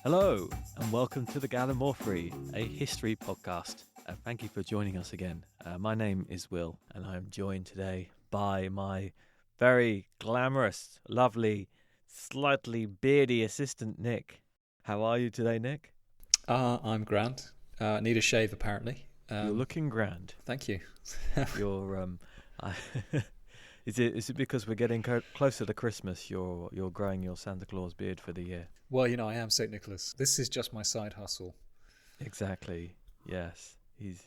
Hello, and welcome to the Gallimaufry, a history podcast. Thank you for joining us again. My name is Will, and I'm joined today by my very glamorous, lovely, slightly beardy assistant, Nick. How are you today, Nick? I'm grand. Need a shave, apparently. You're looking grand. Thank you. You're I, is it because we're getting closer to Christmas? You're growing your Santa Claus beard for the year. Well, I am St. Nicholas. This is just my side hustle. Exactly. Yes, he's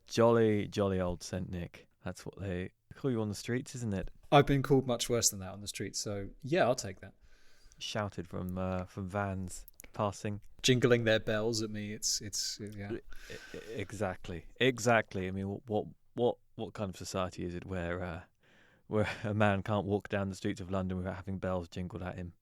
jolly old Saint Nick. That's what they call you on the streets, isn't it? I've been called much worse than that on the street, so yeah, I'll take that. Shouted from vans passing, Jingling their bells at me. It's yeah. Exactly. I mean, what kind of society is it where a man can't walk down the streets of London without having bells jingled at him?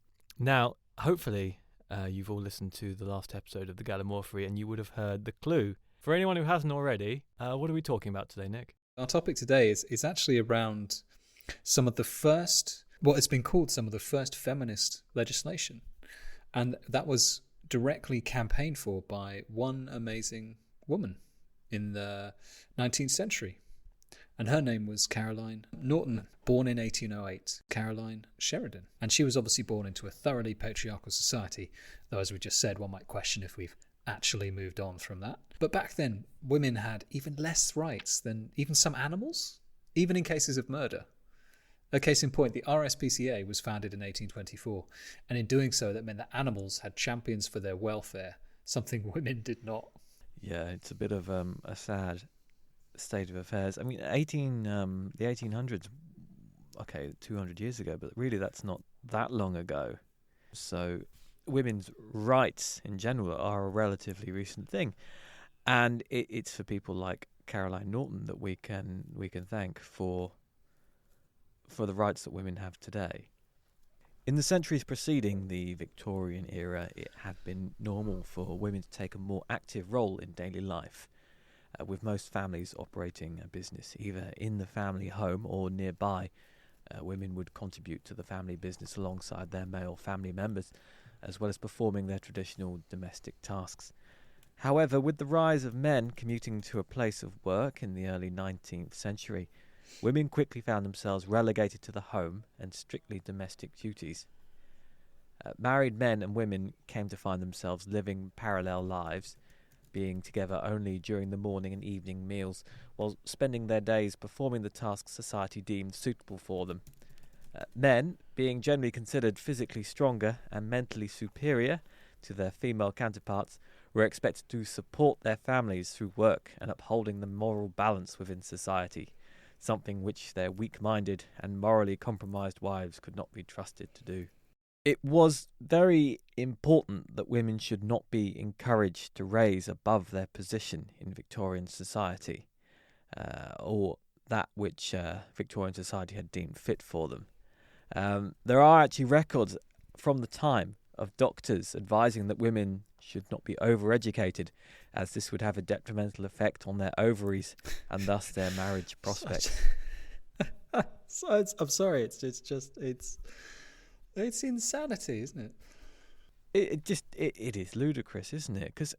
Now, hopefully, you've all listened to the last episode of the Gallimaufry, and you would have heard the clue. For anyone who hasn't already, what are we talking about today, Nick? Our topic today is actually around some of the first, what has been called some of the first feminist legislation, and that was directly campaigned for by one amazing woman in the 19th century. And her name was Caroline Norton, born in 1808, Caroline Sheridan. And she was obviously born into a thoroughly patriarchal society, though as we just said, one might question if we've actually moved on from that. But back then, women had even less rights than even some animals, even in cases of murder. A case in point, the RSPCA was founded in 1824, and in doing so, that meant that animals had champions for their welfare, something women did not. Yeah, it's a bit of a sad state of affairs. I mean, the 1800s, okay, 200 years ago, but really that's not that long ago. So women's rights in general are a relatively recent thing, and it's for people like Caroline Norton that we can thank for the rights that women have today. In the centuries preceding the Victorian era, it had been normal for women to take a more active role in daily life, with most families operating a business either in the family home or nearby. Women would contribute to the family business alongside their male family members, as well as performing their traditional domestic tasks. However, with the rise of men commuting to a place of work in the early 19th century, women quickly found themselves relegated to the home and strictly domestic duties. Married men and women came to find themselves living parallel lives, being together only during the morning and evening meals, while spending their days performing the tasks society deemed suitable for them. Men, being generally considered physically stronger and mentally superior to their female counterparts, were expected to support their families through work and upholding the moral balance within society, something which their weak-minded and morally compromised wives could not be trusted to do. It was very important that women should not be encouraged to raise above their position in Victorian society, or that which Victorian society had deemed fit for them. There are actually records from the time of doctors advising that women should not be overeducated, as this would have a detrimental effect on their ovaries and thus their marriage prospects. I'm sorry, it's insanity, isn't it? It is ludicrous, isn't it? Because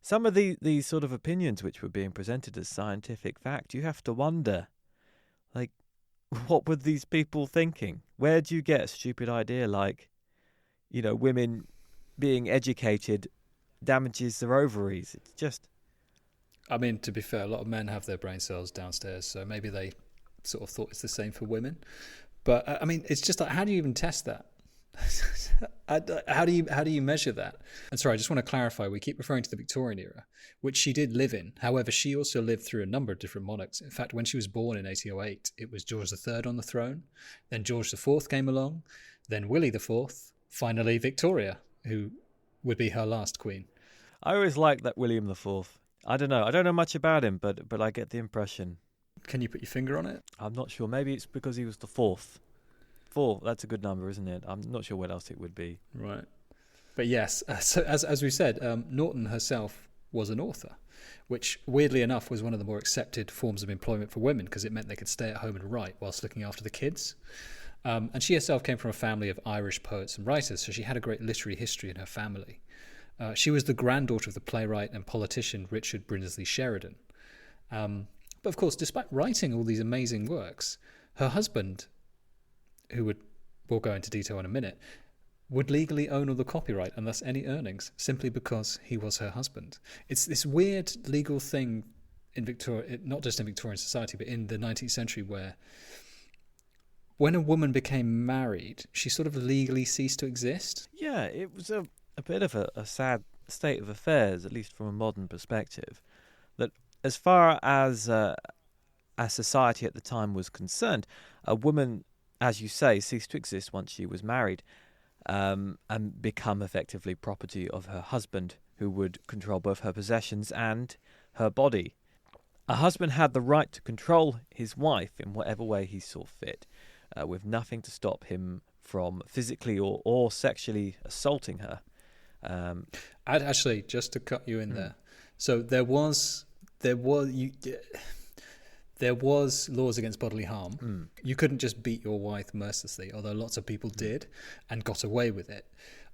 some of these sort of opinions which were being presented as scientific fact, you have to wonder, like, what were these people thinking? Where do you get a stupid idea like, women being educated damages their ovaries? It's just... I mean, to be fair, a lot of men have their brain cells downstairs, so maybe they sort of thought it's the same for women. But I mean, it's just like, how do you even test that? How do you measure that? And sorry, I just want to clarify, we keep referring to the Victorian era, which she did live in. However, she also lived through a number of different monarchs. In fact, when she was born in 1808, it was George III on the throne. Then George IV came along. Then Willie IV. Finally, Victoria, who would be her last queen. I always liked that William IV. I don't know much about him, but I get the impression. Can you put your finger on it? I'm not sure. Maybe it's because he was the fourth. Four, that's a good number, isn't it? I'm not sure what else it would be. Right. But yes, so as we said, Norton herself was an author, which weirdly enough was one of the more accepted forms of employment for women because it meant they could stay at home and write whilst looking after the kids. And she herself came from a family of Irish poets and writers, so she had a great literary history in her family. She was the granddaughter of the playwright and politician Richard Brinsley Sheridan. But of course, despite writing all these amazing works, her husband, we'll go into detail in a minute, would legally own all the copyright and thus any earnings simply because he was her husband. It's this weird legal thing in Victoria, not just in Victorian society, but in the 19th century, where when a woman became married, she sort of legally ceased to exist. Yeah, it was a bit of a sad state of affairs, at least from a modern perspective, that as far as society at the time was concerned, a woman, as you say, ceased to exist once she was married, and become effectively property of her husband, who would control both her possessions and her body. A husband had the right to control his wife in whatever way he saw fit, with nothing to stop him from physically or sexually assaulting her. I'd actually, just to cut you in there, so there was laws against bodily harm. You couldn't just beat your wife mercilessly, although lots of people did and got away with it.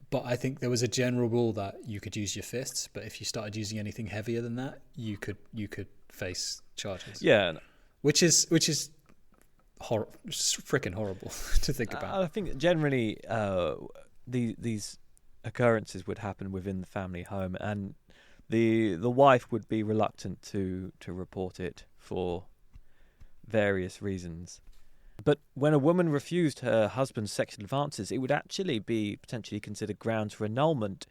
But I think there was a general rule that you could use your fists, but if you started using anything heavier than that, you could face charges. Yeah, which is freaking horrible to think about. I think generally these occurrences would happen within the family home, and the wife would be reluctant to report it for various reasons. But when a woman refused her husband's sexual advances, it would actually be potentially considered grounds for annulment,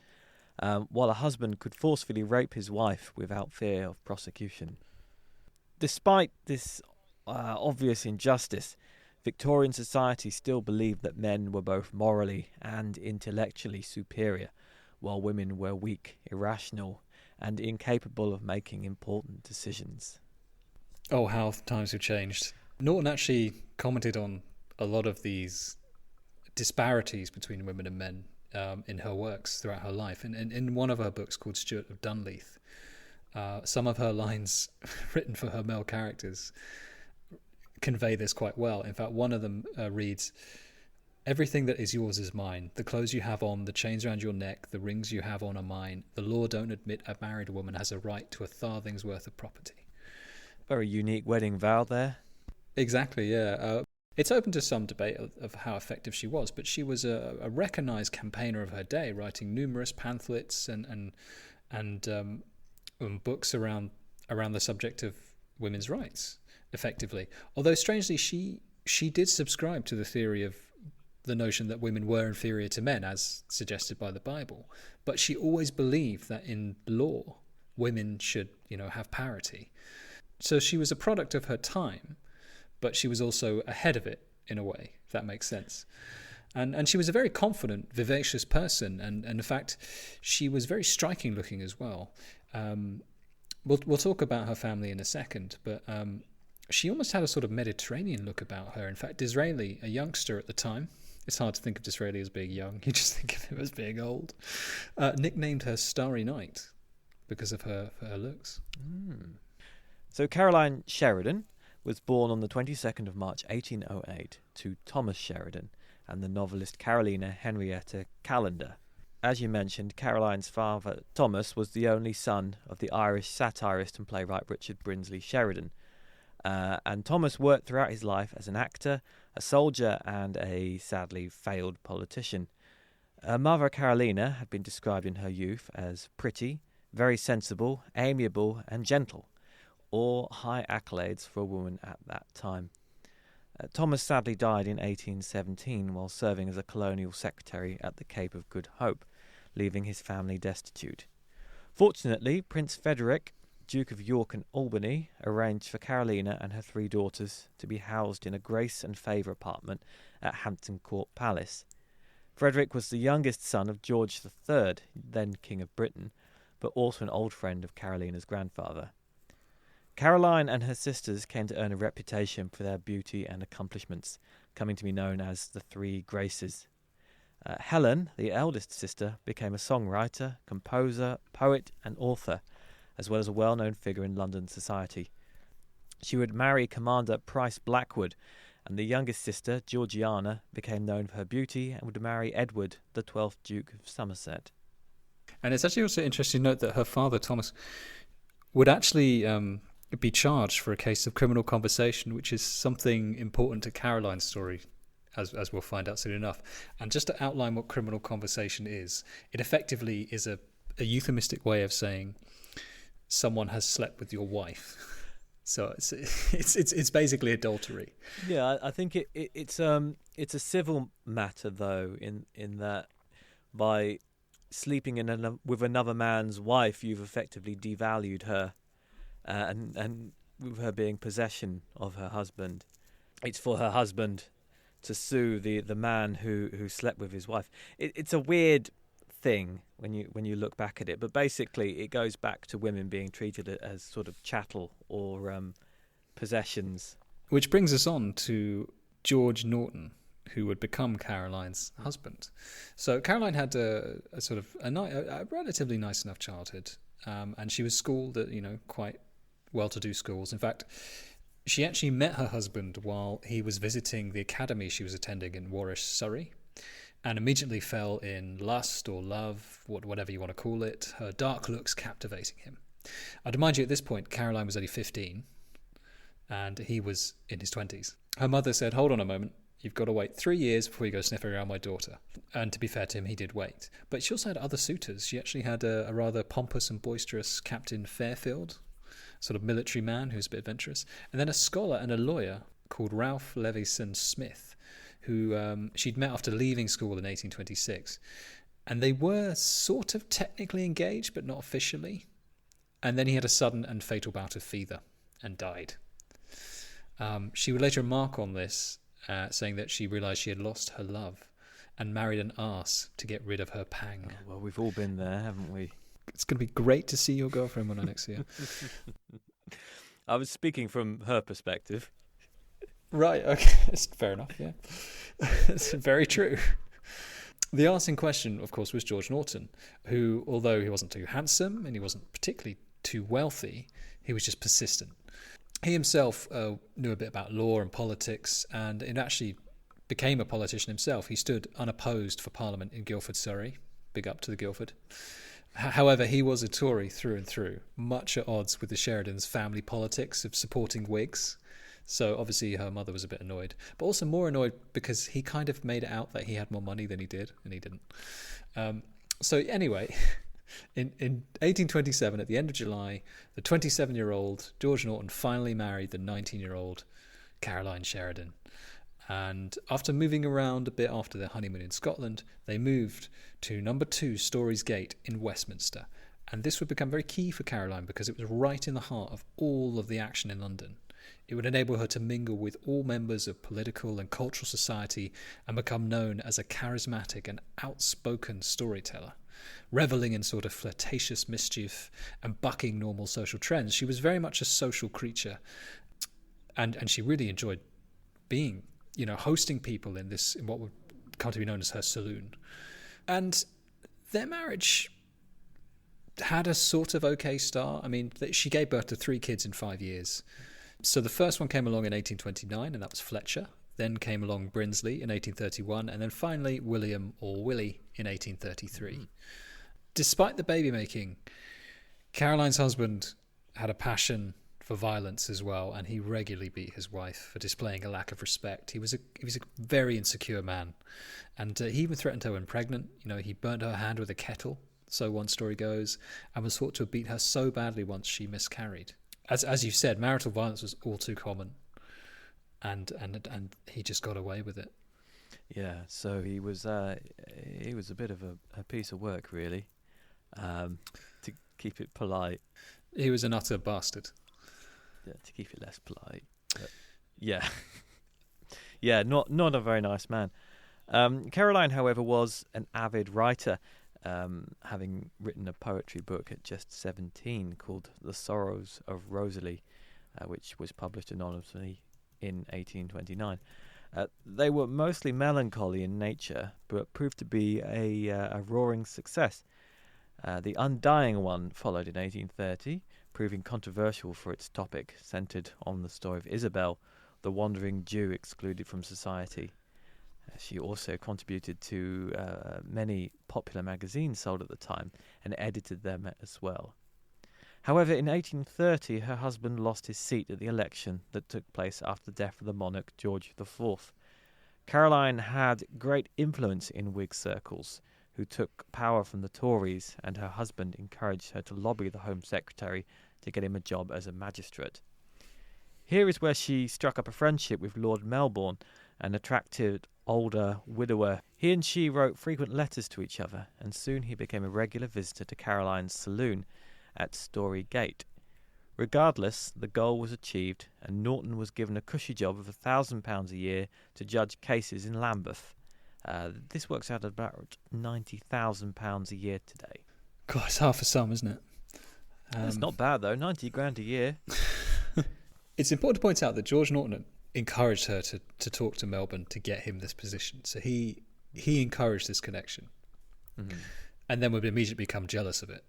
while a husband could forcefully rape his wife without fear of prosecution. Despite this obvious injustice, Victorian society still believed that men were both morally and intellectually superior, while women were weak, irrational, and incapable of making important decisions. Oh, how times have changed. Norton actually commented on a lot of these disparities between women and men in her works throughout her life. And in one of her books called Stuart of Dunleith, some of her lines written for her male characters convey this quite well. In fact, one of them reads, "Everything that is yours is mine. The clothes you have on, the chains around your neck, the rings you have on are mine. The law don't admit a married woman has a right to a farthing's worth of property." Very unique wedding vow there. Exactly, yeah. It's open to some debate of how effective she was, but she was a recognised campaigner of her day, writing numerous pamphlets and books around the subject of women's rights, effectively. Although, strangely, she did subscribe to the theory of the notion that women were inferior to men, as suggested by the Bible. But she always believed that in law, women should, have parity. So she was a product of her time, but she was also ahead of it in a way, if that makes sense. And she was a very confident, vivacious person, and in fact, she was very striking looking as well. We'll talk about her family in a second, but she almost had a sort of Mediterranean look about her. In fact, Disraeli, a youngster at the time, it's hard to think of Disraeli as being young, you just think of him as being old, nicknamed her Starry Night because of her looks. So Caroline Sheridan was born on the 22nd of March 1808 to Thomas Sheridan and the novelist Carolina Henrietta Callender. As you mentioned, Caroline's father, Thomas, was the only son of the Irish satirist and playwright Richard Brinsley Sheridan. And Thomas worked throughout his life as an actor, a soldier, and a sadly failed politician. Her mother, Carolina, had been described in her youth as pretty, very sensible, amiable, and gentle, all high accolades for a woman at that time. Thomas sadly died in 1817 while serving as a colonial secretary at the Cape of Good Hope, leaving his family destitute. Fortunately, Prince Frederick, Duke of York and Albany, arranged for Carolina and her 3 daughters to be housed in a grace and favour apartment at Hampton Court Palace. Frederick was the youngest son of George III, then King of Britain, but also an old friend of Carolina's grandfather. Caroline and her sisters came to earn a reputation for their beauty and accomplishments, coming to be known as the 3 Graces. Helen, the eldest sister, became a songwriter, composer, poet and author, as well as a well-known figure in London society. She would marry Commander Price Blackwood, and the youngest sister, Georgiana, became known for her beauty and would marry Edward, the 12th Duke of Somerset. And it's actually also interesting to note that her father, Thomas, would actually be charged for a case of criminal conversation, which is something important to Caroline's story, as we'll find out soon enough. And just to outline what criminal conversation is, it effectively is a euphemistic way of saying someone has slept with your wife. So it's basically adultery. Yeah, I think it's a civil matter though, in that by sleeping with another man's wife, you've effectively devalued her, and with her being possession of her husband, it's for her husband to sue the man who slept with his wife. It's a weird thing when you look back at it, but basically it goes back to women being treated as sort of chattel or possessions. Which brings us on to George Norton, who would become Caroline's husband. So Caroline had a relatively nice enough childhood, and she was schooled at quite well-to-do schools. In fact, she actually met her husband while he was visiting the academy she was attending in Warwick, Surrey, and immediately fell in lust or love, whatever you want to call it, her dark looks captivating him. I'd remind you, at this point, Caroline was only 15, and he was in his 20s. Her mother said, "Hold on a moment, you've got to wait 3 years before you go sniffing around my daughter." And to be fair to him, he did wait. But she also had other suitors. She actually had a rather pompous and boisterous Captain Fairfield, sort of military man who's a bit adventurous, and then a scholar and a lawyer called Ralph Levison Smith, who she'd met after leaving school in 1826. And they were sort of technically engaged, but not officially. And then he had a sudden and fatal bout of fever and died. She would later remark on this, saying that she realised she had lost her love and married an arse to get rid of her pang. Oh, well, we've all been there, haven't we? It's going to be great to see your girlfriend when I next see her. I was speaking from her perspective. Right, okay. It's fair enough, yeah. It's very true. The arse in question, of course, was George Norton, who, although he wasn't too handsome and he wasn't particularly too wealthy, he was just persistent. He himself knew a bit about law and politics, and it actually became a politician himself. He stood unopposed for Parliament in Guildford, Surrey. Big up to the Guildford. However, he was a Tory through and through, much at odds with the Sheridans' family politics of supporting Whigs. So obviously her mother was a bit annoyed, but also more annoyed because he kind of made it out that he had more money than he did, and he didn't. So anyway, in 1827, at the end of July, the 27-year-old George Norton finally married the 19-year-old Caroline Sheridan. And after moving around a bit after their honeymoon in Scotland, they moved to number 2 Storey's Gate in Westminster. And this would become very key for Caroline because it was right in the heart of all of the action in London. It would enable her to mingle with all members of political and cultural society and become known as a charismatic and outspoken storyteller. Revelling in sort of flirtatious mischief and bucking normal social trends, she was very much a social creature. And she really enjoyed being, hosting people in what would come to be known as her saloon. And their marriage had a sort of okay start. I mean, she gave birth to 3 kids in 5 years. So the first one came along in 1829, and that was Fletcher. Then came along Brinsley in 1831, and then finally William, or Willie, in 1833. Mm-hmm. Despite the baby making, Caroline's husband had a passion for violence as well, and he regularly beat his wife for displaying a lack of respect. He was a very insecure man, and he even threatened her when pregnant. He burnt her hand with a kettle, so one story goes, and was thought to have beat her so badly once she miscarried. As you said, marital violence was all too common, and he just got away with it. Yeah, so he was a bit of a piece of work, really, to keep it polite. He was an utter bastard. Yeah, to keep it less polite. But yeah, yeah, not a very nice man. Caroline, however, was an avid writer, having written a poetry book at just 17 called The Sorrows of Rosalie, which was published anonymously in 1829. They were mostly melancholy in nature, but proved to be a roaring success. The Undying one followed in 1830, proving controversial for its topic, centred on the story of Isabel, the wandering Jew excluded from society. She also contributed to many popular magazines sold at the time and edited them as well. However, in 1830, her husband lost his seat at the election that took place after the death of the monarch George IV. Caroline had great influence in Whig circles, who took power from the Tories, and her husband encouraged her to lobby the Home Secretary to get him a job as a magistrate. Here is where she struck up a friendship with Lord Melbourne, an attractive older widower. He and she wrote frequent letters to each other, and soon he became a regular visitor to Caroline's saloon at Story Gate. Regardless, the goal was achieved, and Norton was given a cushy job of £1,000 a year to judge cases in Lambeth. This works out at about £90,000 a year today. God, it's half a sum, isn't it? It's not bad though, 90 grand a year. It's important to point out that George Norton encouraged her to talk to Melbourne to get him this position. So he encouraged this connection, and then would immediately become jealous of it.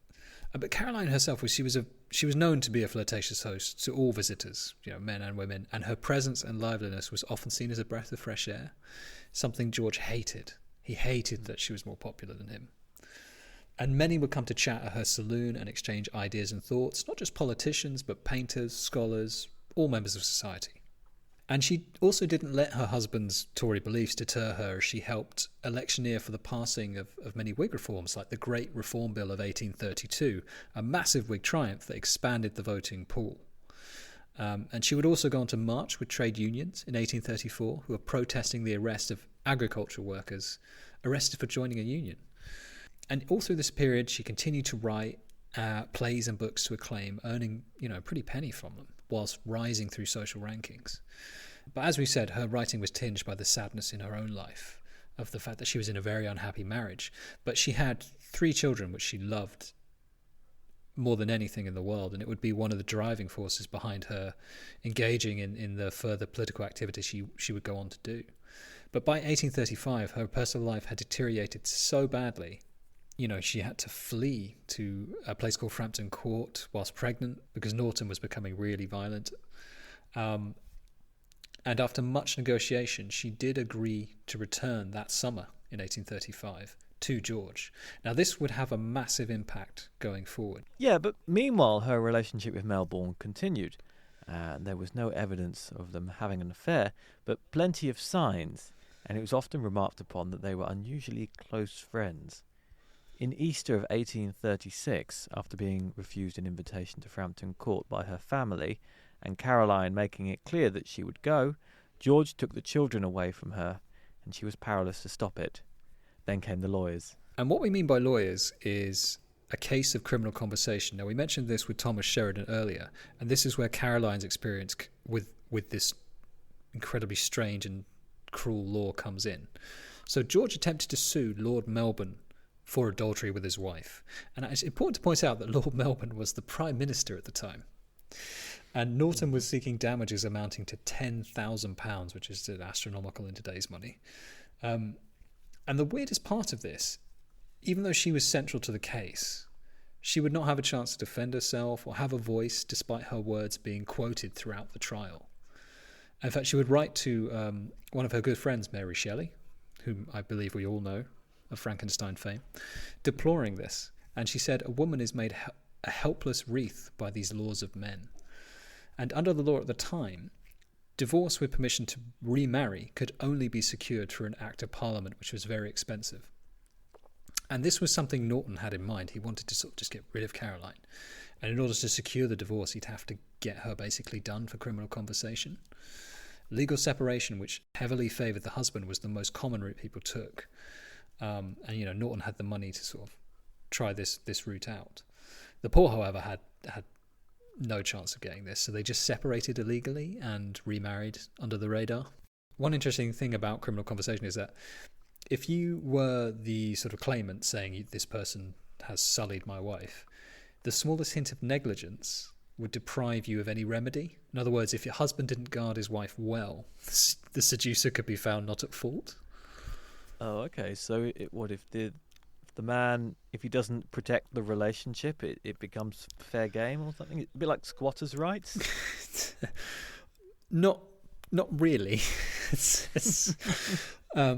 But Caroline herself she was known to be a flirtatious host to all visitors, men and women, and her presence and liveliness was often seen as a breath of fresh air, something George hated. He hated that she was more popular than him. And many would come to chat at her saloon and exchange ideas and thoughts, not just politicians, but painters, scholars, all members of society. And she also didn't let her husband's Tory beliefs deter her as she helped electioneer for the passing of many Whig reforms, like the Great Reform Bill of 1832, a massive Whig triumph that expanded the voting pool. And she would also go on to march with trade unions in 1834, who were protesting the arrest of agricultural workers arrested for joining a union. And all through this period, she continued to write plays and books to acclaim, earning a pretty penny from them, whilst rising through social rankings. But as we said, her writing was tinged by the sadness in her own life, of the fact that she was in a very unhappy marriage. But she had 3 children, which she loved more than anything in the world, and it would be one of the driving forces behind her engaging in the further political activity she would go on to do. But by 1835, her personal life had deteriorated so badly, she had to flee to a place called Frampton Court whilst pregnant because Norton was becoming really violent. And after much negotiation, she did agree to return that summer in 1835 to George. Now, this would have a massive impact going forward. Yeah, but meanwhile, her relationship with Melbourne continued. There was no evidence of them having an affair, but plenty of signs, and it was often remarked upon that they were unusually close friends. In Easter of 1836, after being refused an invitation to Frampton Court by her family, and Caroline making it clear that she would go, George took the children away from her, and she was powerless to stop it. Then came the lawyers. And what we mean by lawyers is a case of criminal conversation. Now, we mentioned this with Thomas Sheridan earlier, and this is where Caroline's experience with this incredibly strange and cruel law comes in. So George attempted to sue Lord Melbourne for adultery with his wife. And it's important to point out that Lord Melbourne was the Prime Minister at the time. And Norton was seeking damages amounting to £10,000, which is astronomical in today's money. And the weirdest part of this, even though she was central to the case, she would not have a chance to defend herself or have a voice, despite her words being quoted throughout the trial. In fact, she would write to one of her good friends, Mary Shelley, whom I believe we all know, of Frankenstein fame, deploring this. And she said, "A woman is made a helpless wreath by these laws of men." And under the law at the time, divorce with permission to remarry could only be secured through an Act of Parliament, which was very expensive. And this was something Norton had in mind. He wanted to sort of just get rid of Caroline. And in order to secure the divorce, he'd have to get her basically done for criminal conversation. Legal separation, which heavily favoured the husband, was the most common route people took. And Norton had the money to sort of try this route out. The poor, however, had no chance of getting this, so they just separated illegally and remarried under the radar. One interesting thing about criminal conversation is that if you were the sort of claimant saying this person has sullied my wife, the smallest hint of negligence would deprive you of any remedy. In other words, if your husband didn't guard his wife well, the seducer could be found not at fault. Oh, okay. So if the man, if he doesn't protect the relationship, it becomes fair game or something? A bit like squatters' rights? Not really. It's But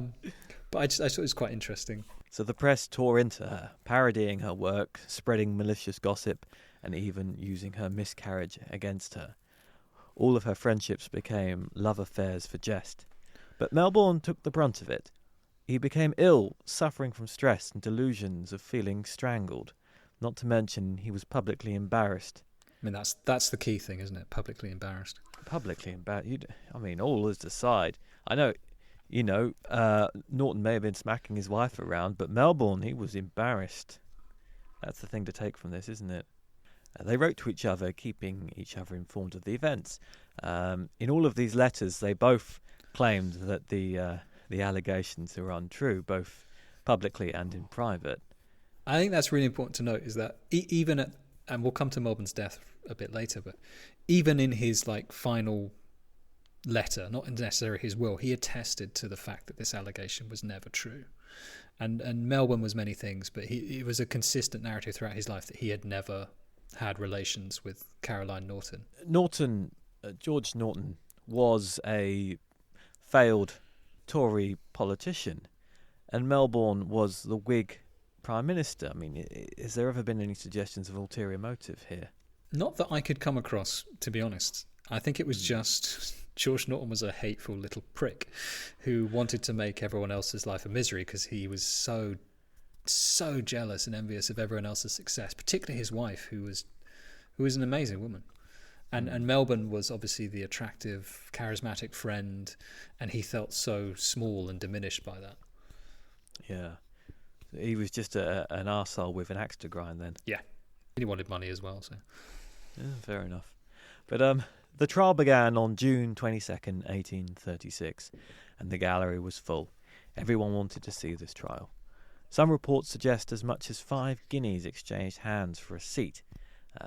I thought it was quite interesting. So the press tore into her, parodying her work, spreading malicious gossip, and even using her miscarriage against her. All of her friendships became love affairs for jest. But Melbourne took the brunt of it. He became ill, suffering from stress and delusions of feeling strangled. Not to mention he was publicly embarrassed. I mean, that's the key thing, isn't it? Publicly embarrassed. Publicly embarrassed? I mean, all is aside. I know, Norton may have been smacking his wife around, but Melbourne, he was embarrassed. That's the thing to take from this, isn't it? They wrote to each other, keeping each other informed of the events. In all of these letters, they both claimed that the allegations were untrue, both publicly and in private. I think that's really important to note, is that even at, and we'll come to Melbourne's death a bit later, but even in his final letter, not necessarily his will, he attested to the fact that this allegation was never true. And Melbourne was many things, but it was a consistent narrative throughout his life that he had never had relations with Caroline Norton. George Norton was a failed Tory politician, and Melbourne was the Whig Prime Minister. I mean, has there ever been any suggestions of ulterior motive here? Not that I could come across, to be honest. I think it was just George Norton was a hateful little prick who wanted to make everyone else's life a misery because he was so jealous and envious of everyone else's success, particularly his wife, who was an amazing woman. And Melbourne was obviously the attractive, charismatic friend, and he felt so small and diminished by that. Yeah. He was just an arsehole with an axe to grind then. Yeah. He wanted money as well, so. Yeah, fair enough. But the trial began on June 22nd, 1836, and the gallery was full. Everyone wanted to see this trial. Some reports suggest as much as 5 guineas exchanged hands for a seat.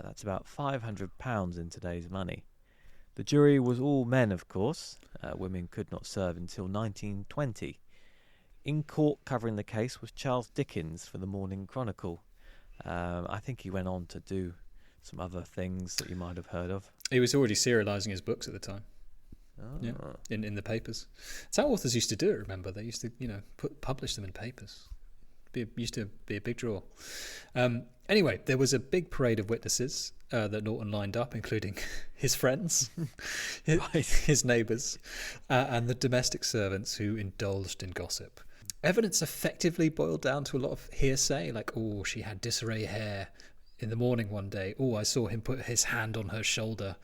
That's about £500 in today's money. The jury was all men, of course. Women could not serve until 1920. In court covering the case was Charles Dickens for the Morning Chronicle. I think he went on to do some other things that you might have heard of. He was already serialising his books at the time. Oh. Yeah, in the papers. It's how authors used to do it, remember? They used to, publish them in papers. Used to be a big draw. Anyway, there was a big parade of witnesses that Norton lined up, including his friends, his neighbours, and the domestic servants who indulged in gossip. Evidence effectively boiled down to a lot of hearsay, like, oh, she had disarray hair in the morning one day. Oh, I saw him put his hand on her shoulder.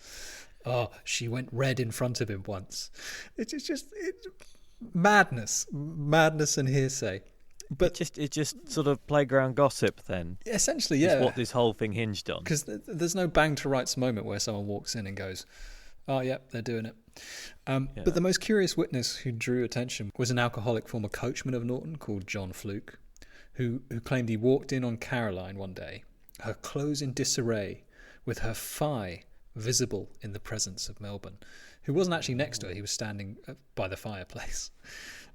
Oh, she went red in front of him once. It's madness and hearsay. But it just sort of playground gossip then. Essentially, yeah. Is what this whole thing hinged on. Because there's no bang to rights moment where someone walks in and goes, oh, yeah, they're doing it. But the most curious witness who drew attention was an alcoholic former coachman of Norton called John Fluke, who claimed he walked in on Caroline one day, her clothes in disarray, with her thigh visible in the presence of Melbourne, who wasn't actually next to her. He was standing by the fireplace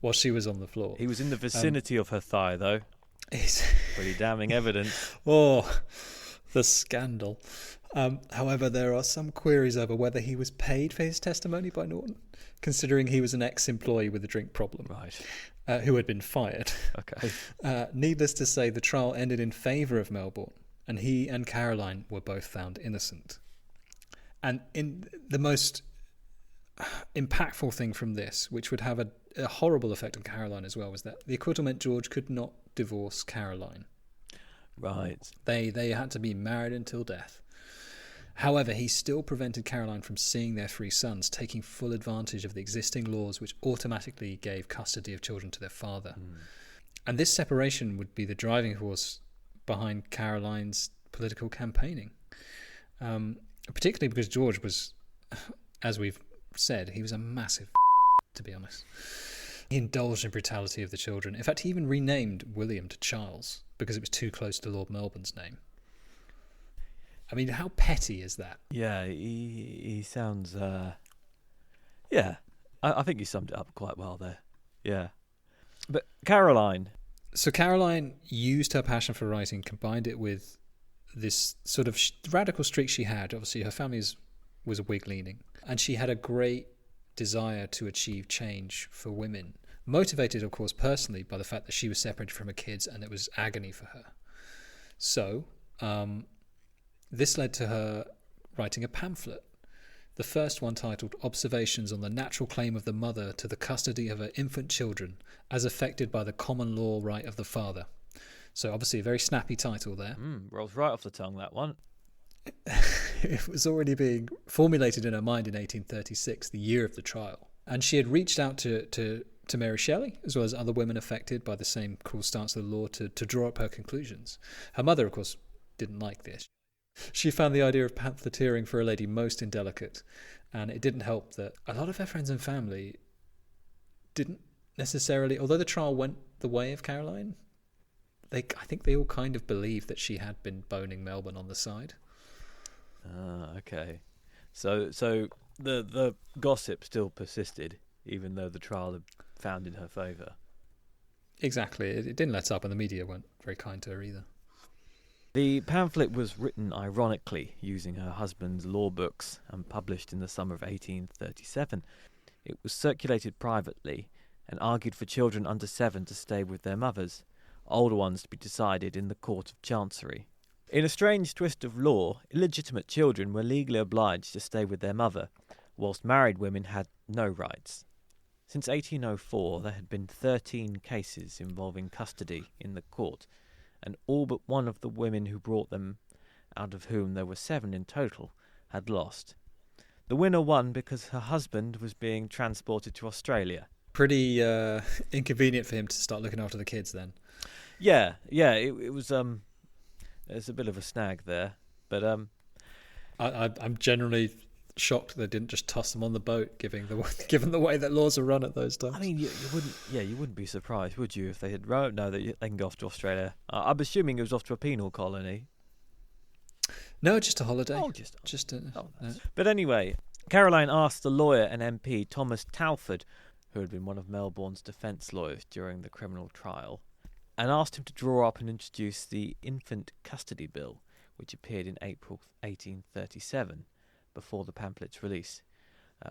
while she was on the floor. He was in the vicinity of her thigh, though. Pretty damning evidence. Oh, the scandal. However, there are some queries over whether he was paid for his testimony by Norton, considering he was an ex-employee with a drink problem, right? Who had been fired. Okay. Needless to say, the trial ended in favour of Melbourne, and he and Caroline were both found innocent. And in the most impactful thing from this, which would have a horrible effect on Caroline as well, was that the acquittal meant George could not divorce Caroline. Right. They had to be married until death. However, he still prevented Caroline from seeing their 3 sons, taking full advantage of the existing laws which automatically gave custody of children to their father. And this separation would be the driving force behind Caroline's political campaigning. Particularly because George was, as we've said, he was a massive to be honest. He indulged in brutality of the children. In fact, he even renamed William to Charles because it was too close to Lord Melbourne's name. I mean, how petty is that? Yeah, he sounds... yeah, I think you summed it up quite well there. Yeah. But Caroline... So Caroline used her passion for writing, combined it with this sort of radical streak she had. Obviously, her family was a Whig leaning, and she had a great desire to achieve change for women, motivated, of course, personally by the fact that she was separated from her kids and it was agony for her. So this led to her writing a pamphlet, the first one titled Observations on the Natural Claim of the Mother to the Custody of Her Infant Children as Affected by the Common Law Right of the Father. So obviously a very snappy title there. Rolls right off the tongue, that one. It was already being formulated in her mind in 1836, the year of the trial. And she had reached out to Mary Shelley, as well as other women affected by the same cruel stance of the law, to draw up her conclusions. Her mother, of course, didn't like this. She found the idea of pamphleteering for a lady most indelicate, and it didn't help that a lot of her friends and family didn't necessarily, although the trial went the way of Caroline, I think they all kind of believed that she had been boning Melbourne on the side. Okay. So the gossip still persisted, even though the trial had found in her favour. Exactly. It didn't let up, and the media weren't very kind to her either. The pamphlet was written ironically, using her husband's law books, and published in the summer of 1837. It was circulated privately and argued for children under 7 to stay with their mothers, older ones to be decided in the Court of Chancery. In a strange twist of law, illegitimate children were legally obliged to stay with their mother, whilst married women had no rights. Since 1804, there had been 13 cases involving custody in the court, and all but one of the women who brought them, out of whom there were 7 in total, had lost. The winner won because her husband was being transported to Australia. Pretty inconvenient for him to start looking after the kids then. Yeah, it was there's a bit of a snag there, but I'm generally shocked they didn't just toss them on the boat, given the way that laws are run at those times. I mean, you wouldn't be surprised, would you, if they had wrote no that they can go off to Australia? I'm assuming it was off to a penal colony. No, just a holiday. Oh, no. But anyway, Caroline asked the lawyer and MP Thomas Talford, who had been one of Melbourne's defence lawyers during the criminal trial, and asked him to draw up and introduce the Infant Custody Bill, which appeared in April 1837, before the pamphlet's release,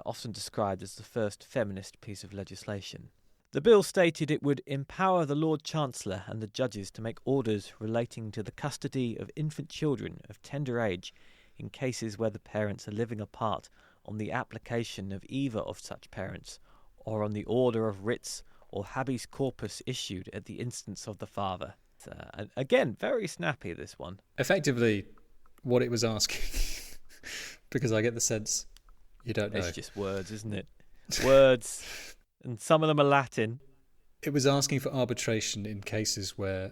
often described as the first feminist piece of legislation. The bill stated it would empower the Lord Chancellor and the judges to make orders relating to the custody of infant children of tender age in cases where the parents are living apart on the application of either of such parents, or on the order of writs or habeas corpus issued at the instance of the father. Again, very snappy, this one. Effectively, what it was asking, because I get the sense you don't know. It's just words, isn't it? Words, and some of them are Latin. It was asking for arbitration in cases where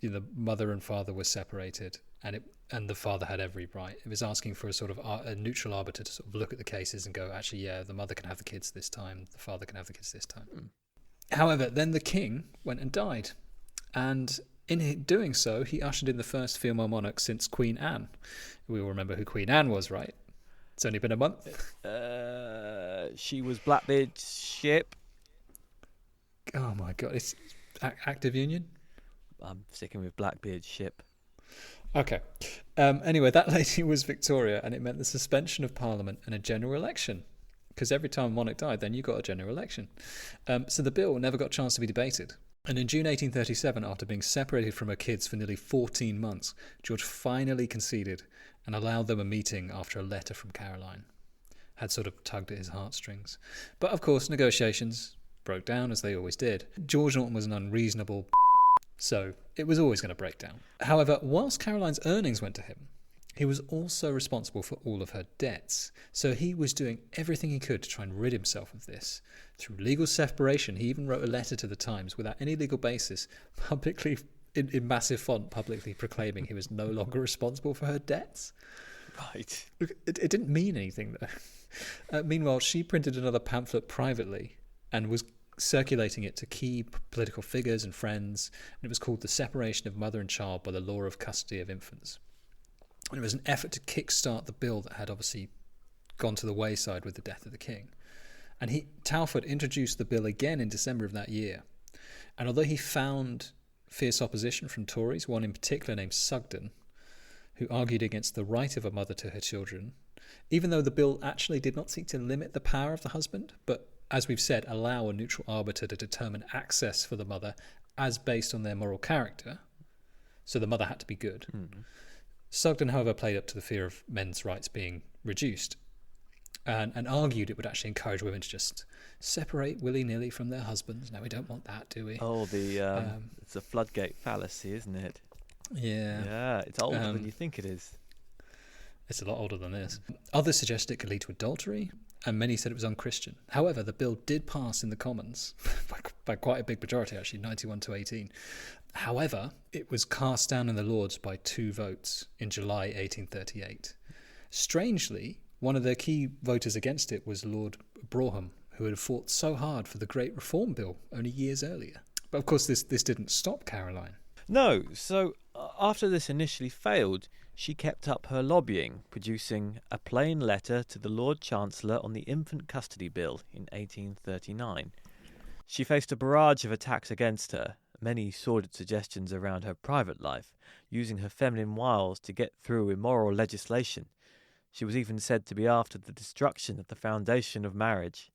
the mother and father were separated, and the father had every right. It was asking for a sort of a neutral arbiter to sort of look at the cases and go, actually, yeah, the mother can have the kids this time, the father can have the kids this time. However, then the king went and died, and in doing so, he ushered in the first female monarch since Queen Anne. We all remember who Queen Anne was, right? It's only been a month. She was Blackbeard's ship. Oh my God, it's Act of Union? I'm sticking with Blackbeard's ship. Okay. Anyway, that lady was Victoria, and it meant the suspension of Parliament and a general election. Because every time a monarch died, then you got a general election. So the bill never got a chance to be debated. And in June 1837, after being separated from her kids for nearly 14 months, George finally conceded and allowed them a meeting after a letter from Caroline had sort of tugged at his heartstrings. But of course, negotiations broke down, as they always did. George Norton was an unreasonable so it was always going to break down. However, whilst Caroline's earnings went to him, he was also responsible for all of her debts. So he was doing everything he could to try and rid himself of this. Through legal separation, he even wrote a letter to the Times without any legal basis, publicly, in massive font, publicly proclaiming he was no longer responsible for her debts. Right. Look, it didn't mean anything, though. Meanwhile, she printed another pamphlet privately and was circulating it to key political figures and friends, and it was called The Separation of Mother and Child by the Law of Custody of Infants. And it was an effort to kickstart the bill that had obviously gone to the wayside with the death of the king. And Talford introduced the bill again in December of that year. And although he found fierce opposition from Tories, one in particular named Sugden, who argued against the right of a mother to her children, even though the bill actually did not seek to limit the power of the husband, but as we've said, allow a neutral arbiter to determine access for the mother as based on their moral character. So the mother had to be good. Sugden, however, played up to the fear of men's rights being reduced and argued it would actually encourage women to just separate willy-nilly from their husbands. No, we don't want that, do we? Oh, it's a floodgate fallacy, isn't it? Yeah. Yeah, it's older than you think it is. It's a lot older than this. Others suggested it could lead to adultery, and many said it was unchristian. However, the bill did pass in the Commons by quite a big majority, actually, 91-18. However, it was cast down in the Lords by 2 votes in July 1838. Strangely, one of their key voters against it was Lord Brougham, who had fought so hard for the Great Reform Bill only years earlier. But of course, this didn't stop Caroline. No, so after this initially failed, she kept up her lobbying, producing a plain letter to the Lord Chancellor on the Infant Custody Bill in 1839. She faced a barrage of attacks against her, many sordid suggestions around her private life, using her feminine wiles to get through immoral legislation. She was even said to be after the destruction of the foundation of marriage.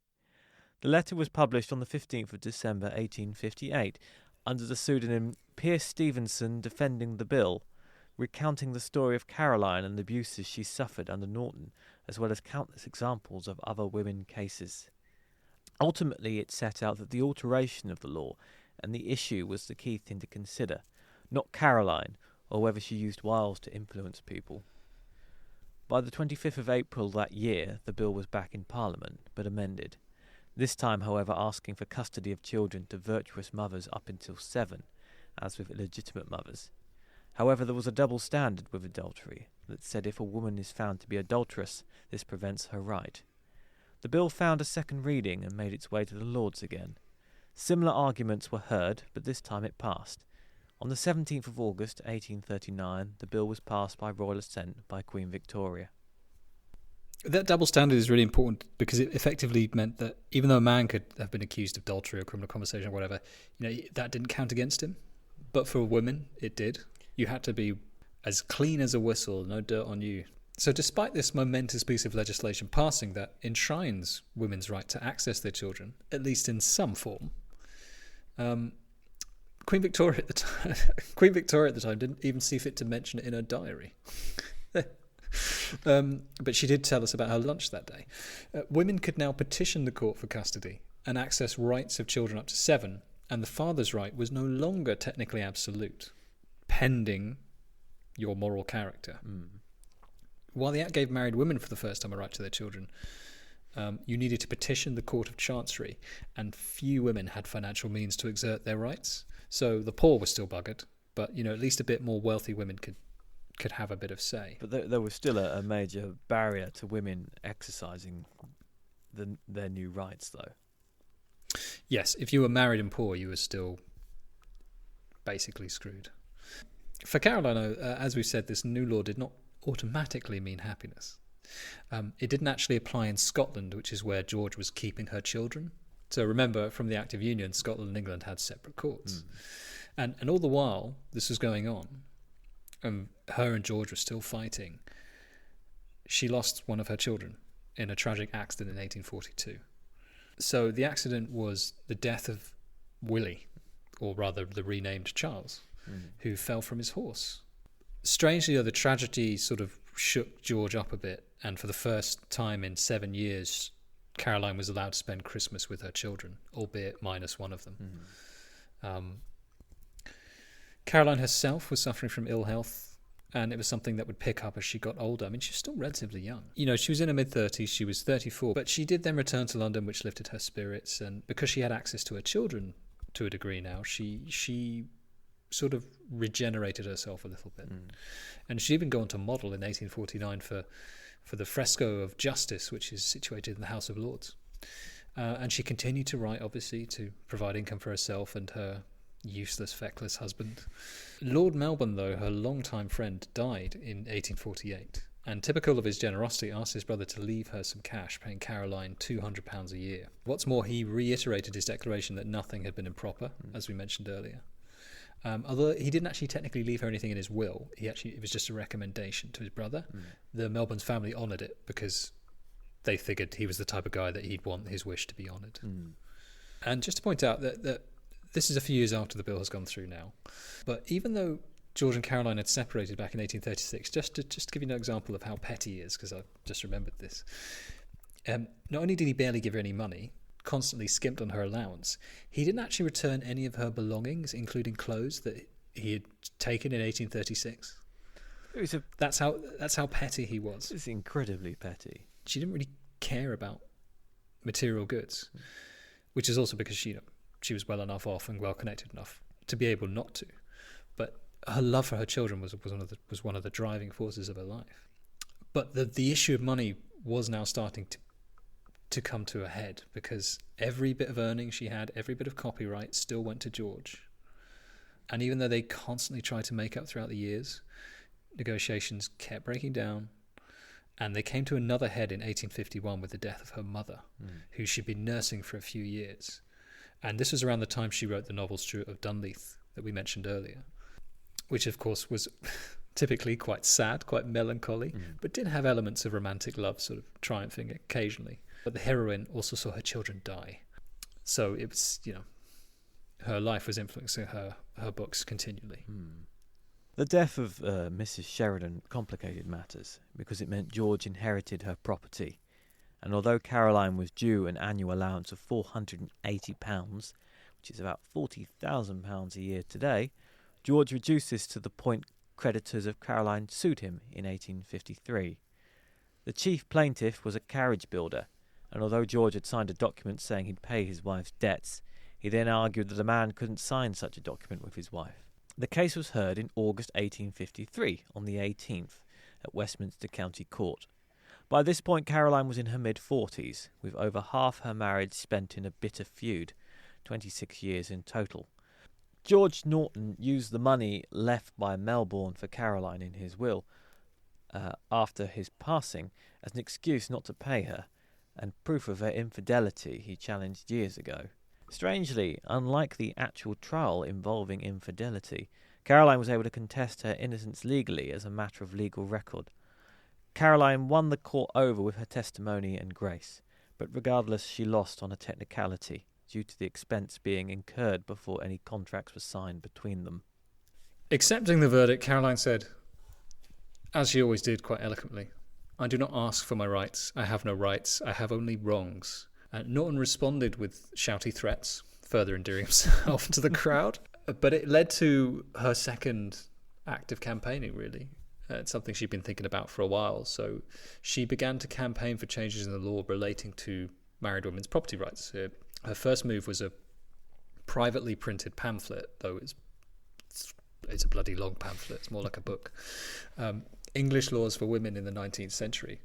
The letter was published on the 15th of December 1858 under the pseudonym Pierce Stevenson Defending the Bill, recounting the story of Caroline and the abuses she suffered under Norton, as well as countless examples of other women cases. Ultimately, it set out that the alteration of the law and the issue was the key thing to consider, not Caroline, or whether she used wiles to influence people. By the 25th of April that year, the bill was back in Parliament, but amended. This time, however, asking for custody of children to virtuous mothers up until 7, as with illegitimate mothers. However, there was a double standard with adultery that said if a woman is found to be adulterous, this prevents her right. The bill found a second reading and made its way to the Lords again. Similar arguments were heard, but this time it passed. On the 17th of August 1839, the bill was passed by royal assent by Queen Victoria. That double standard is really important because it effectively meant that even though a man could have been accused of adultery or criminal conversation or whatever, that didn't count against him. But for women, it did. You had to be as clean as a whistle, no dirt on you. So despite this momentous piece of legislation passing that enshrines women's right to access their children, at least in some form, Queen Victoria at the time didn't even see fit to mention it in her diary. But she did tell us about her lunch that day. Women could now petition the court for custody and access rights of children up to 7, and the father's right was no longer technically absolute, pending your moral character. While the Act gave married women for the first time a right to their children, you needed to petition the Court of Chancery, and few women had financial means to exert their rights. So the poor were still buggered, but at least a bit more wealthy women could have a bit of say. But there was still a major barrier to women exercising their new rights, though. Yes, if you were married and poor, you were still basically screwed. For Caroline, as we've said, this new law did not automatically mean happiness. It didn't actually apply in Scotland, which is where George was keeping her children. So remember, from the Act of Union, Scotland and England had separate courts. And all the while this was going on, and her and George were still fighting, she lost one of her children in a tragic accident in 1842. So the accident was the death of Willie, or rather the renamed Charles, who fell from his horse. Strangely, though, the tragedy sort of shook George up a bit, and for the first time in 7 years, Caroline was allowed to spend Christmas with her children, albeit minus one of them. Caroline herself was suffering from ill health, and it was something that would pick up as she got older. I mean, she was still relatively young. She was in her mid-30s, she was 34, but she did then return to London, which lifted her spirits, and because she had access to her children to a degree now, she sort of regenerated herself a little bit. And she even go on to model in 1849 for the fresco of Justice, which is situated in the House of Lords. And she continued to write, obviously, to provide income for herself and her useless, feckless husband. Lord Melbourne, though, her longtime friend, died in 1848, and typical of his generosity, asked his brother to leave her some cash, paying Caroline £200 a year. What's more, he reiterated his declaration that nothing had been improper, as we mentioned earlier. Although he didn't actually technically leave her anything in his will, it was just a recommendation to his brother. The Melbourne's family honoured it because they figured he was the type of guy that he'd want his wish to be honoured. Mm. And just to point out that this is a few years after the bill has gone through now, but even though George and Caroline had separated back in 1836, just to give you an example of how petty he is, because I just remembered this, not only did he barely give her any money, constantly skimped on her allowance, he didn't actually return any of her belongings, including clothes that he had taken in 1836. That's how petty he was. It's incredibly petty. She didn't really care about material goods, which is also because she was well enough off and well connected enough to be able not to. But her love for her children was one of the driving forces of her life. But the issue of money was now starting to come to a head, because every bit of earnings she had, every bit of copyright still went to George. And even though they constantly tried to make up throughout the years, negotiations kept breaking down, and they came to another head in 1851 with the death of her mother, who she'd been nursing for a few years. And this was around the time she wrote the novel Stuart of Dunleith that we mentioned earlier, which of course was typically quite sad, quite melancholy, but did have elements of romantic love sort of triumphing occasionally. But the heroine also saw her children die. So it was, her life was influencing her books continually. The death of Mrs. Sheridan complicated matters, because it meant George inherited her property, and although Caroline was due an annual allowance of £480, which is about £40,000 a year today, George reduced this to the point creditors of Caroline sued him in 1853. The chief plaintiff was a carriage builder, and although George had signed a document saying he'd pay his wife's debts, he then argued that a man couldn't sign such a document with his wife. The case was heard in August 1853, on the 18th, at Westminster County Court. By this point, Caroline was in her mid-40s, with over half her marriage spent in a bitter feud, 26 years in total. George Norton used the money left by Melbourne for Caroline in his will, after his passing, as an excuse not to pay her, and proof of her infidelity he challenged years ago. Strangely, unlike the actual trial involving infidelity, Caroline was able to contest her innocence legally as a matter of legal record. Caroline won the court over with her testimony and grace, but regardless she lost on a technicality, due to the expense being incurred before any contracts were signed between them. Accepting the verdict, Caroline said, as she always did quite eloquently, "I do not ask for my rights. I have no rights. I have only wrongs." Norton responded with shouty threats, further endearing himself to the crowd. But it led to her second act of campaigning, really. It's something she'd been thinking about for a while. So she began to campaign for changes in the law relating to married women's property rights. Her first move was a privately printed pamphlet, though it's a bloody long pamphlet. It's more like a book. English Laws for Women in the 19th Century.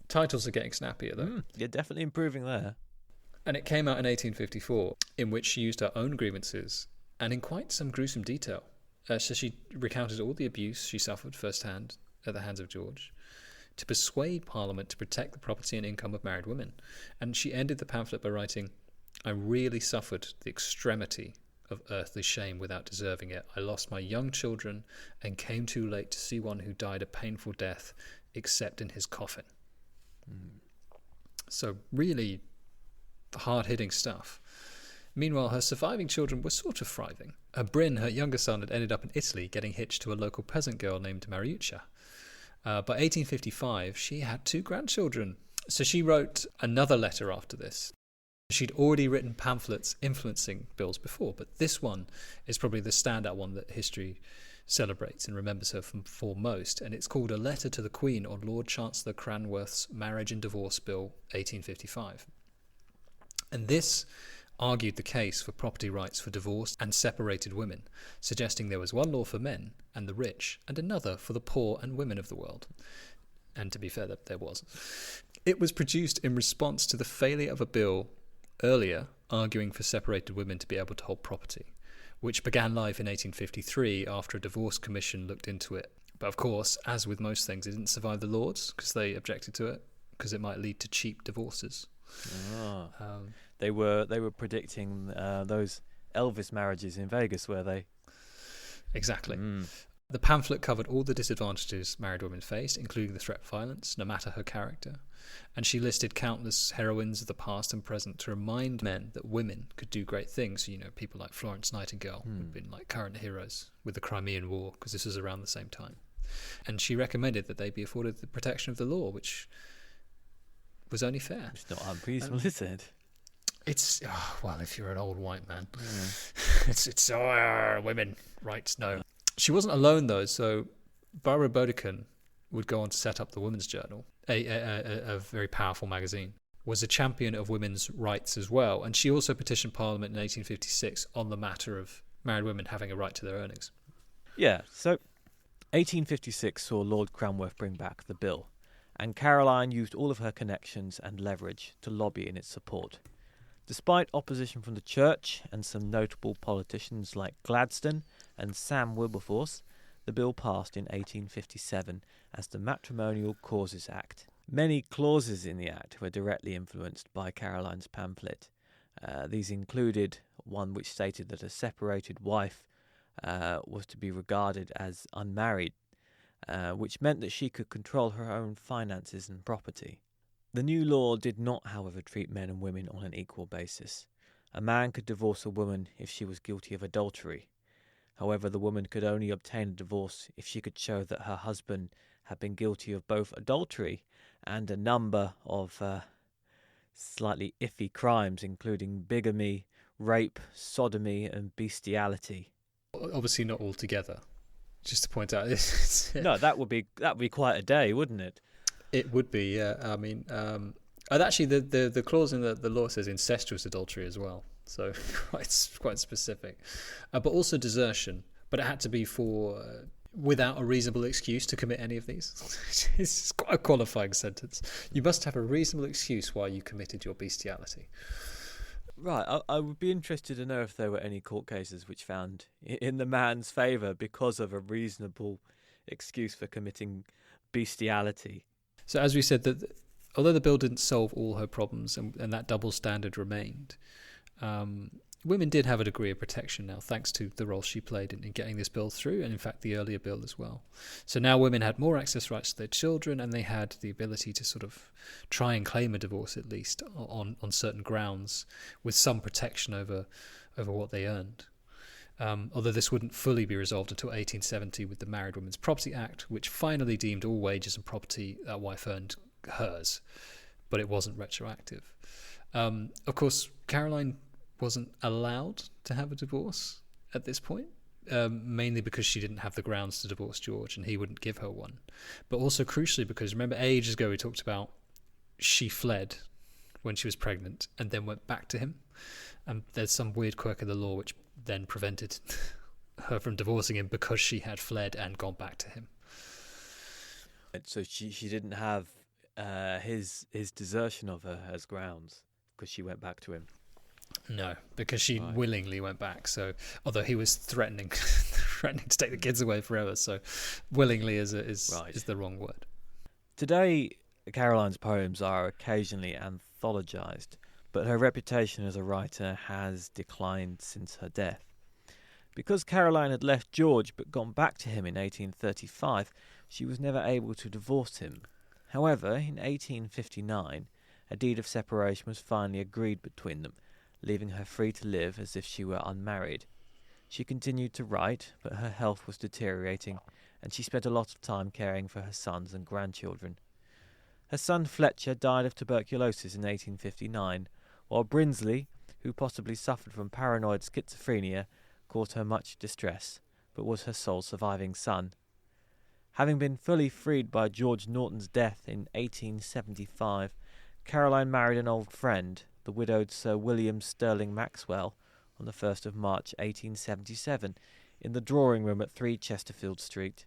Titles are getting snappier, though. You're definitely improving there. And it came out in 1854, in which she used her own grievances, and in quite some gruesome detail. So she recounted all the abuse she suffered firsthand at the hands of George, to persuade Parliament to protect the property and income of married women. And she ended the pamphlet by writing, "I really suffered the extremity of earthly shame without deserving it. I lost my young children and came too late to see one who died a painful death, except in his coffin." So really hard-hitting stuff. Meanwhile, her surviving children were sort of thriving. Bryn, her younger son, had ended up in Italy getting hitched to a local peasant girl named Mariuccia. By 1855, she had 2 grandchildren. So she wrote another letter after this. She'd already written pamphlets influencing bills before, but this one is probably the standout one that history celebrates and remembers her from foremost, and it's called A Letter to the Queen on Lord Chancellor Cranworth's Marriage and Divorce Bill 1855. And this argued the case for property rights for divorced and separated women, suggesting there was one law for men and the rich and another for the poor and women of the world. And to be fair, there was. It was produced in response to the failure of a bill earlier arguing for separated women to be able to hold property, which began life in 1853 after a divorce commission looked into it. But of course, as with most things, it didn't survive the Lords because they objected to it, because it might lead to cheap divorces. They were predicting those Elvis marriages in Vegas, were they? Exactly. The pamphlet covered all the disadvantages married women faced, including the threat of violence, no matter her character. and she listed countless heroines of the past and present to remind men that women could do great things. You know, people like Florence Nightingale would have been like current heroes with the Crimean War, because this was around the same time. And she recommended that they be afforded the protection of the law, which was only fair. It's not unreasonable, is it? It's, well, if you're an old white man, it's women rights, no. She wasn't alone, though, so Barbara Bodekin would go on to set up the Women's Journal, a very powerful magazine, was a champion of women's rights as well. And she also petitioned Parliament in 1856 on the matter of married women having a right to their earnings. Yeah, so 1856 saw Lord Cranworth bring back the bill, and Caroline used all of her connections and leverage to lobby in its support. Despite opposition from the church and some notable politicians like Gladstone and Sam Wilberforce, the bill passed in 1857 as the Matrimonial Causes Act. Many clauses in the Act were directly influenced by Caroline's pamphlet. These included one which stated that a separated wife was to be regarded as unmarried, which meant that she could control her own finances and property. The new law did not, however, treat men and women on an equal basis. A man could divorce a woman if she was guilty of adultery. However, the woman could only obtain a divorce if she could show that her husband had been guilty of both adultery and a number of slightly iffy crimes, including bigamy, rape, sodomy, and bestiality. Obviously not all together. Just to point out, No, that would be quite a day, wouldn't it? It would be, yeah. I mean, and actually, the clause in the law says incestuous adultery as well, so quite specific. But also desertion, but it had to be for without a reasonable excuse to commit any of these. It's quite a qualifying sentence. You must have a reasonable excuse why you committed your bestiality. Right, I would be interested to know if there were any court cases which found in the man's favour because of a reasonable excuse for committing bestiality. So as we said, that although the bill didn't solve all her problems and that double standard remained, women did have a degree of protection now, thanks to the role she played in getting this bill through, and in fact the earlier bill as well. So now women had more access rights to their children, and they had the ability to sort of try and claim a divorce, at least on certain grounds, with some protection over what they earned. Although this wouldn't fully be resolved until 1870 with the Married Women's Property Act, which finally deemed all wages and property that wife earned hers, but it wasn't retroactive. Of course, Caroline wasn't allowed to have a divorce at this point, mainly because she didn't have the grounds to divorce George, and he wouldn't give her one. But also crucially because, remember ages ago we talked about she fled when she was pregnant and then went back to him, and there's some weird quirk in the law which then prevented her from divorcing him because she had fled and gone back to him. So she didn't have his desertion of her as grounds because she went back to him. No, because she willingly went back. So, although he was threatening to take the kids away forever, so willingly is the wrong word. Today, Caroline's poems are occasionally anthologized, but her reputation as a writer has declined since her death. Because Caroline had left George but gone back to him in 1835, she was never able to divorce him. However, in 1859, a deed of separation was finally agreed between them, leaving her free to live as if she were unmarried. She continued to write, but her health was deteriorating, and she spent a lot of time caring for her sons and grandchildren. Her son Fletcher died of tuberculosis in 1859, while Brinsley, who possibly suffered from paranoid schizophrenia, caused her much distress, but was her sole surviving son. Having been fully freed by George Norton's death in 1875, Caroline married an old friend, the widowed Sir William Sterling Maxwell, on the 1st of March 1877, in the drawing room at 3 Chesterfield Street.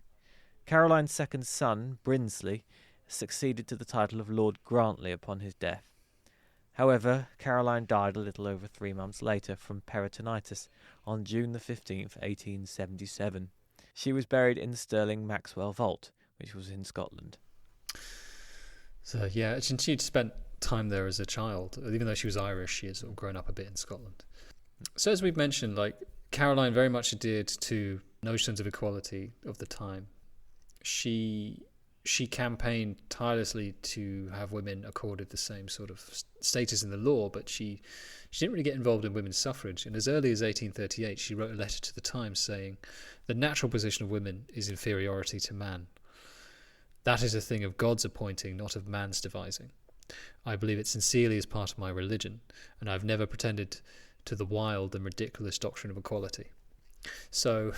Caroline's second son, Brinsley, succeeded to the title of Lord Grantley upon his death. However, Caroline died a little over 3 months later from peritonitis on June the 15th, 1877. She was buried in the Sterling Maxwell Vault, which was in Scotland. So yeah, she'd spent time there as a child. Even though she was Irish, she had sort of grown up a bit in Scotland. So as we've mentioned, Caroline very much adhered to notions of equality of the time. She she campaigned tirelessly to have women accorded the same sort of status in the law, but she didn't really get involved in women's suffrage. And as early as 1838, she wrote a letter to the Times saying, "The natural position of women is inferiority to man. That is a thing of God's appointing, not of man's devising. I believe it sincerely as part of my religion, and I've never pretended to the wild and ridiculous doctrine of equality." So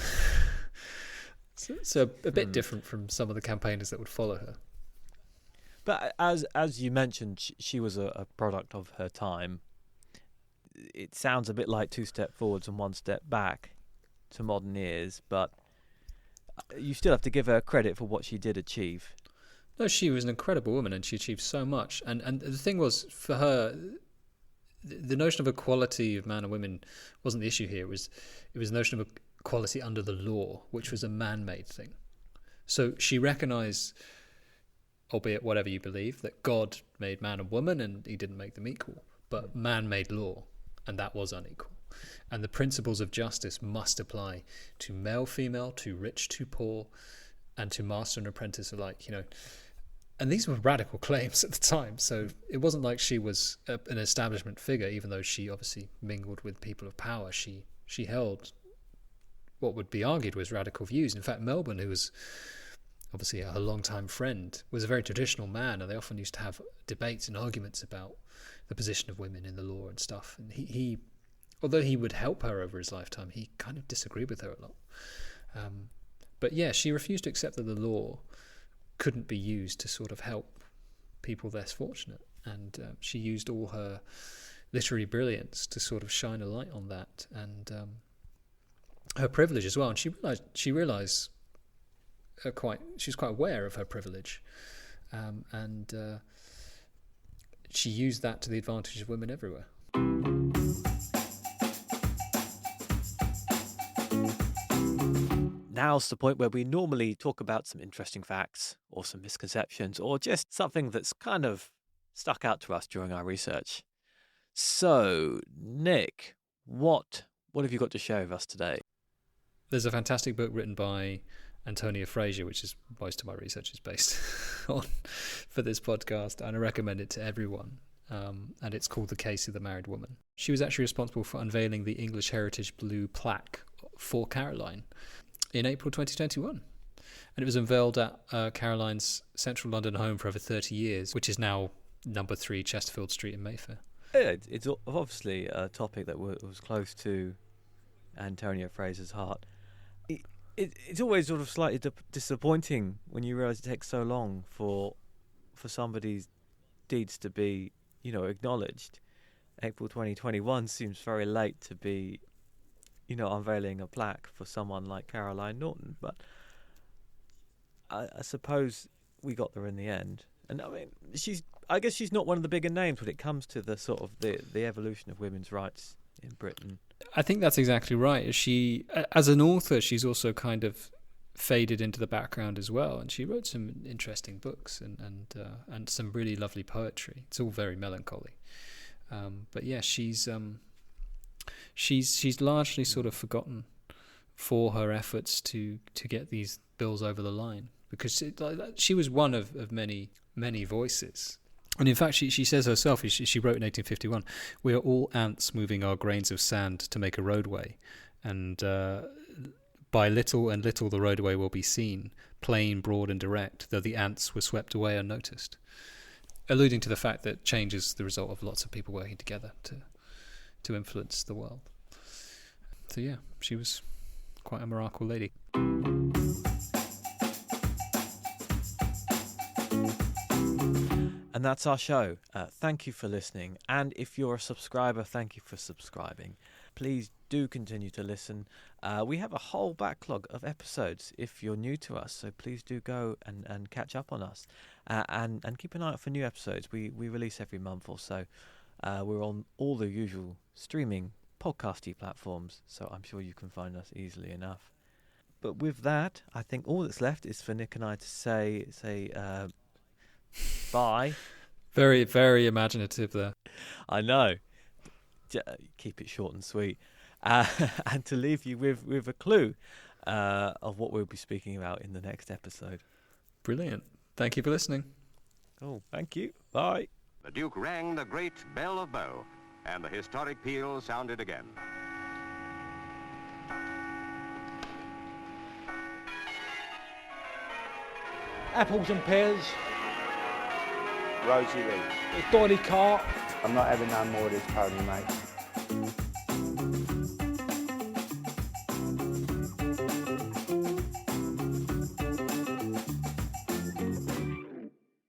a bit different from some of the campaigners that would follow her. But as you mentioned, she was a product of her time. It sounds a bit like 2 steps forwards and 1 step back to modern ears, but you still have to give her credit for what she did achieve. No, she was an incredible woman, and she achieved so much. And the thing was, for her, the notion of equality of man and women wasn't the issue here. It was the notion of equality under the law, which was a man-made thing. So she recognised, albeit whatever you believe, that God made man and woman and he didn't make them equal. But man made law, and that was unequal. And the principles of justice must apply to male, female, to rich, to poor, and to master and apprentice alike, And these were radical claims at the time. So it wasn't like she was an establishment figure, even though she obviously mingled with people of power. She held what would be argued was radical views. In fact, Melbourne, who was obviously a long-time friend, was a very traditional man, and they often used to have debates and arguments about the position of women in the law and stuff. And he although he would help her over his lifetime, he kind of disagreed with her a lot. But yeah, she refused to accept that the law couldn't be used to sort of help people less fortunate. And she used all her literary brilliance to sort of shine a light on that, and her privilege as well. And she realised she was quite aware of her privilege, and she used that to the advantage of women everywhere. Now's the point where we normally talk about some interesting facts or some misconceptions or just something that's kind of stuck out to us during our research. So, Nick, what have you got to share with us today? There's a fantastic book written by Antonia Fraser, which is most of my research is based on for this podcast, and I recommend it to everyone. And it's called The Case of the Married Woman. She was actually responsible for unveiling the English Heritage Blue plaque for Caroline in April 2021. And it was unveiled at Caroline's central London home for over 30 years, which is now number 3 Chesterfield Street in Mayfair. Yeah, it's obviously a topic that was close to Antonia Fraser's heart. It's always sort of slightly disappointing when you realise it takes so long for somebody's deeds to be, acknowledged. April 2021 seems very late to be, unveiling a plaque for someone like Caroline Norton. But I suppose we got there in the end. And I mean, I guess she's not one of the bigger names when it comes to the sort of the evolution of women's rights in Britain. I think that's exactly right. She, as an author, she's also kind of faded into the background as well, and she wrote some interesting books and some really lovely poetry. It's all very melancholy, but yeah, she's largely sort of forgotten for her efforts to get these bills over the line, because she was one of many voices. And in fact, she says herself, she wrote in 1851, "We are all ants moving our grains of sand to make a roadway, and by little and little the roadway will be seen, plain, broad and direct, though the ants were swept away unnoticed," alluding to the fact that change is the result of lots of people working together to influence the world. So yeah, she was quite a miracle lady. And that's our show. Thank you for listening. And if you're a subscriber, thank you for subscribing. Please do continue to listen. We have a whole backlog of episodes if you're new to us. So please do go and catch up on us. And keep an eye out for new episodes. We release every month or so. We're on all the usual streaming podcasty platforms. So I'm sure you can find us easily enough. But with that, I think all that's left is for Nick and I to say bye. Very, very imaginative there. I know. Keep it short and sweet. And to leave you with a clue of what we'll be speaking about in the next episode. Brilliant. Thank you for listening. Oh, thank you. Bye. The Duke rang the great bell of Bow, and the historic peal sounded again. Apples and pears, Rosie Lee. a dolly cart. I'm not having no more of this pony, mate.